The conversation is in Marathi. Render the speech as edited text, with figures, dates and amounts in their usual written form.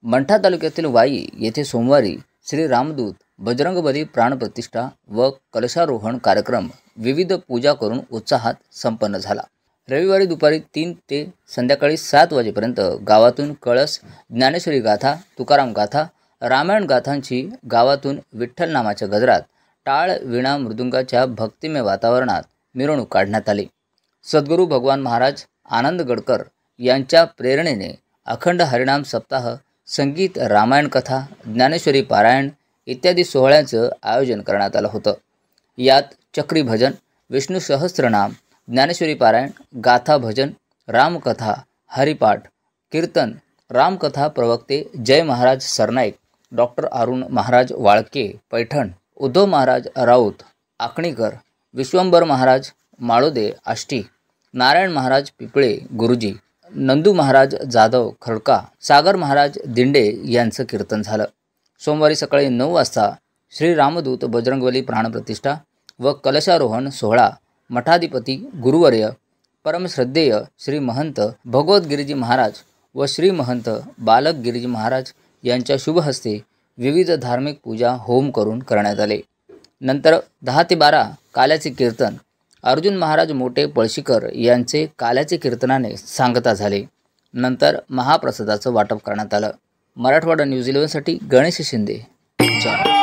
मंठा तालुक्यातील वाई येथे सोमवारी श्री रामदूत बजरंगबली प्राणप्रतिष्ठा व कलशारोहण कार्यक्रम विविध पूजा करून उत्साहात संपन्न झाला। रविवारी दुपारी 3 ते संध्याकाळी 7 वाजेपर्यंत गावातून कळस, ज्ञानेश्वरी गाथा, तुकाराम गाथा, रामायण गाथांची गावातून विठ्ठल नामाच्या गजरात टाळ, वीणा, मृदुंगाच्या भक्तिमय वातावरणात मिरवणूक काढण्यात आली। सद्गुरू भगवान महाराज आनंद गडकर यांच्या प्रेरणेने अखंड हरिनाम सप्ताह, संगीत, रामायण कथा, ज्ञानेश्वरी पारायण इत्यादी सोहळ्यांचं आयोजन करण्यात आलं होतं। यात चक्री भजन, विष्णू सहस्त्रनाम, ज्ञानेश्वरी पारायण, गाथा भजन, रामकथा, हरिपाठ, कीर्तन, रामकथा प्रवक्ते जय महाराज सरनाईक, डॉक्टर अरुण महाराज वाळके पैठण, उद्धव महाराज राऊत आकणीकर, विश्वंभर महाराज माळोदे आष्टी, नारायण महाराज पिपळे गुरुजी, नंदू महाराज जाधव खडका, सागर महाराज दिंडे यांचं कीर्तन झालं। सोमवारी सकाळी 9 वाजता श्री रामदूत बजरंगबली प्राणप्रतिष्ठा व कलशारोहण सोहळा मठाधिपती गुरुवर्य परमश्रद्धेय श्री महंत भगवत गिरीजी महाराज व श्री महंत बालक गिरीजी महाराज यांच्या शुभ हस्ते विविध धार्मिक पूजा होम करून करण्यात आले। नंतर 10 ते 12 काल्याचे कीर्तन अर्जुन महाराज मोठे पळशीकर यांचे काल्याचे कीर्तनाने सांगता झाले। नंतर महाप्रसादाचं वाटप करण्यात आलं। मराठवाडा न्यूज 11 साठी गणेश शिंदे। जय